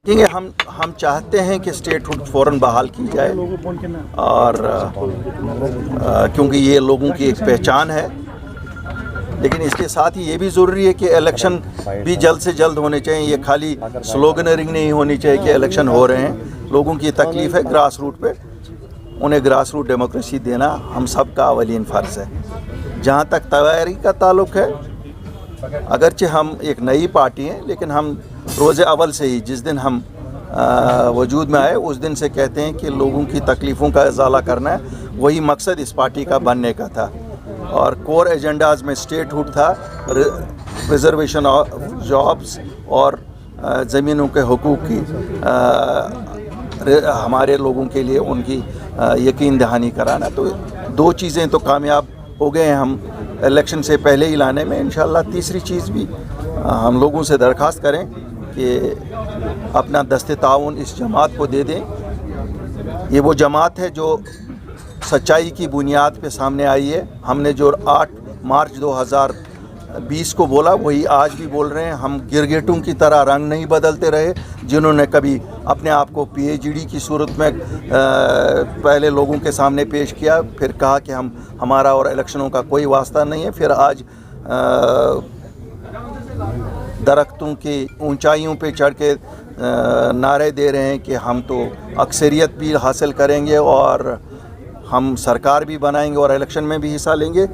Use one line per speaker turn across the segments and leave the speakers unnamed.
دیکھیں ہم چاہتے ہیں کہ اسٹیٹ ہوڈ فوراً بحال کی جائے اور کیونکہ یہ لوگوں کی ایک پہچان ہے، لیکن اس کے ساتھ ہی یہ بھی ضروری ہے کہ الیکشن بھی جلد سے جلد ہونے چاہیے. یہ خالی سلوگنرنگ نہیں ہونی چاہیے کہ الیکشن ہو رہے ہیں. لوگوں کی تکلیف ہے گراس روٹ پہ، انہیں گراس روٹ ڈیموکریسی دینا ہم سب کا اولین فرض ہے. جہاں تک تیاری کا تعلق ہے، اگرچہ ہم ایک نئی پارٹی ہیں لیکن ہم روز اول سے ہی جس دن ہم وجود میں آئے اس دن سے کہتے ہیں کہ لوگوں کی تکلیفوں کا ازالہ کرنا ہے. وہی مقصد اس پارٹی کا بننے کا تھا اور کور ایجنڈاز میں اسٹیٹ ہوڈ تھا، ریزرویشن آف جابس اور زمینوں کے حقوق کی ہمارے لوگوں کے لیے ان کی یقین دہانی کرانا. تو دو چیزیں تو کامیاب ہو گئے ہیں ہم الیکشن سے پہلے ہی لانے میں. انشاءاللہ تیسری چیز بھی ہم لوگوں سے درخواست کریں کہ اپنا دست تعاون اس جماعت کو دے دیں. یہ وہ جماعت ہے جو سچائی کی بنیاد پہ سامنے آئی ہے. ہم نے جو 8 مارچ 2020 کو بولا وہی آج بھی بول رہے ہیں. ہم گرگٹوں کی طرح رنگ نہیں بدلتے رہے جنہوں نے کبھی اپنے آپ کو پی ایچ ڈی کی صورت میں پہلے لوگوں کے سامنے پیش کیا، پھر کہا کہ ہمارا اور الیکشنوں کا کوئی واسطہ نہیں ہے، پھر آج درختوں کی اونچائیوں پہ چڑھ کے نعرے دے رہے ہیں کہ ہم تو اکثریت بھی حاصل کریں گے اور ہم سرکار بھی بنائیں گے اور الیکشن میں بھی حصہ لیں گے.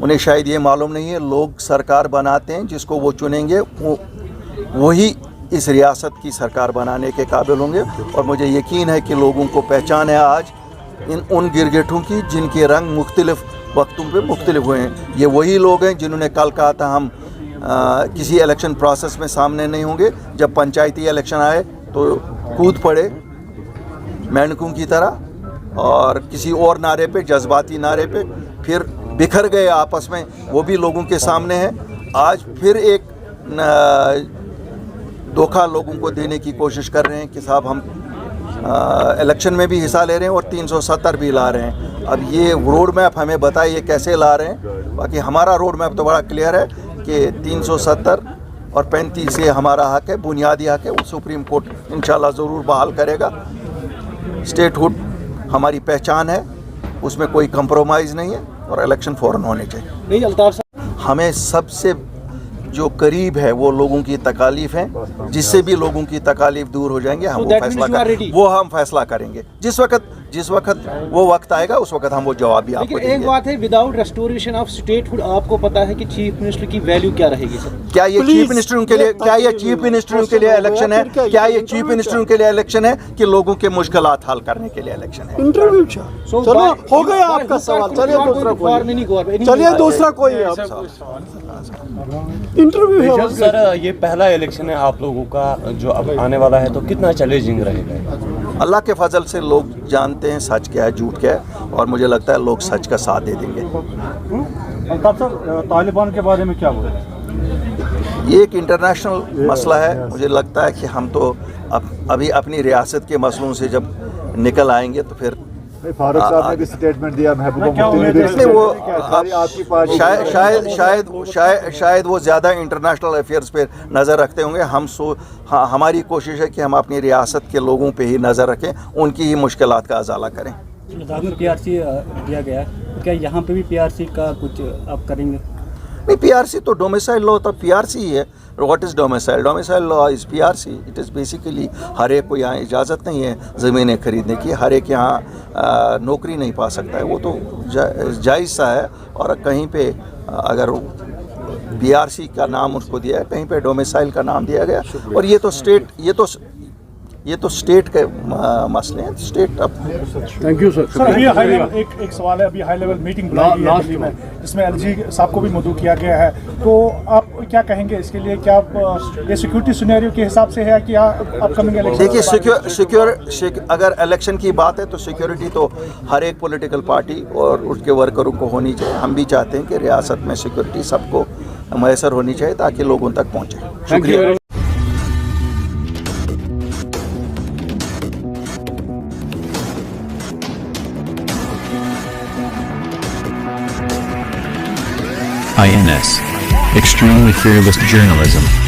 انہیں شاید یہ معلوم نہیں ہے لوگ سرکار بناتے ہیں، جس کو وہ چنیں گے وہی اس ریاست کی سرکار بنانے کے قابل ہوں گے. اور مجھے یقین ہے کہ لوگوں کو پہچان ہے آج ان گرگٹوں کی جن کے رنگ مختلف وقتوں پہ مختلف ہوئے ہیں. یہ وہی لوگ ہیں جنہوں نے کل کہا تھا ہم کسی الیکشن پروسیس میں سامنے نہیں ہوں گے. جب پنچایتی الیکشن آئے تو کود پڑے مینڈکوں کی طرح اور کسی اور نعرے پہ، جذباتی نعرے پہ، پھر بکھر گئے آپس میں. وہ بھی لوگوں کے سامنے ہے. آج پھر ایک دھوکہ لوگوں کو دینے کی کوشش کر رہے ہیں کہ صاحب ہم الیکشن میں بھی حصہ لے رہے ہیں اور 370 بھی لا رہے ہیں. اب یہ روڈ میپ ہمیں بتائے یہ کیسے لا رہے ہیں. باقی ہمارا روڈ میپ تو بڑا کلیئر ہے کہ 370 اور 35 سے ہمارا حق ہے، بنیادی حق ہے. وہ سپریم کورٹ انشاءاللہ ضرور بحال کرے گا. اسٹیٹ ہوڈ ہماری پہچان ہے، اس میں کوئی کمپرومائز نہیں ہے اور الیکشن فوراً ہونے چاہیے. ہمیں سب سے جو قریب ہے وہ لوگوں کی تکالیف ہیں. جس سے بھی لوگوں کی تکالیف دور ہو جائیں گے ہم فیصلہ کریں گے. جس وقت وہ وقت آئے گا اس وقت ہم وہ جواب بھی آپ کو دیں گے.
ایک بات ہے، without restoration of statehood آپ کو پتا ہے کہ چیف منسٹر کی ویلیو کیا رہے گی؟ سر
کیا یہ چیف منسٹروں کے لیے الیکشن ہے؟ کیا یہ چیف منسٹروں کے لیے الیکشن ہے کہ لوگوں کے مشکلات حل کرنے کے لیے الیکشن ہے؟
ہو گیا آپ کا سوال. چلیے دوسرا کوئی انٹرویو.
سر یہ پہلا الیکشن ہے آپ لوگوں کا جو اب آنے والا ہے، تو کتنا چیلنجنگ رہے گا؟
اللہ کے فضل سے لوگ جانتے ہیں سچ کیا ہے جھوٹ کیا ہے اور مجھے لگتا ہے لوگ سچ کا ساتھ دے دیں گے.
طالبان کے بارے میں کیا بولیں؟
یہ ایک انٹرنیشنل مسئلہ ہے. مجھے لگتا ہے کہ ہم تو ابھی اپنی ریاست کے مسئلوں سے جب نکل آئیں گے تو پھر
فاروق صاحب نے بھی سٹیٹمنٹ دیا محبوبہ مفتی
نے شاید وہ زیادہ انٹرنیشنل افیئرز پہ نظر رکھتے ہوں گے. ہماری کوشش ہے کہ ہم اپنی ریاست کے لوگوں پہ ہی نظر رکھیں، ان کی ہی مشکلات کا ازالہ کریں.
لداخ میں پی آر سی دیا گیا ہے، کیا یہاں پہ بھی پی آر سی کا کچھ آپ کریں گے؟
نہیں، پی آر سی تو ڈومیسائل لا ہوتا، پی آر سی ہی ہے. What is domicile? Domicile law is P R C. It is basically ہر ایک کو یہاں اجازت نہیں ہے زمینیں خریدنے کی، ہر ایک یہاں نوکری نہیں پا سکتا ہے. وہ تو جائز سا ہے. اور کہیں پہ اگر پی آر سی کا نام اس کو دیا ہے، کہیں پہ ڈومیسائل کا نام دیا گیا. اور یہ تو اسٹیٹ کے مسئلے ہیں. اسٹیٹ اب
تھینک یو سر.
ایک سوال ہے. ابھی ہائی لیول میٹنگ بلائی گئی ہے دلی میں، جس میں ایل جی صاحب کو بھی مدعو کیا گیا ہے. تو آپ کیا کہیں گے اس کے لیے؟ کیا یہ سیکورٹی سینیریو کے حساب سے ہے کہ اپ کمنگ الیکشن؟
دیکھیے، اگر الیکشن کی بات ہے تو سیکورٹی تو ہر ایک پولیٹیکل پارٹی اور اس کے ورکروں کو ہونی چاہیے. ہم بھی چاہتے ہیں کہ ریاست میں سیکورٹی سب کو میسر ہونی چاہیے تاکہ لوگوں تک پہنچے. شکریہ.
INS, extremely fearless journalism.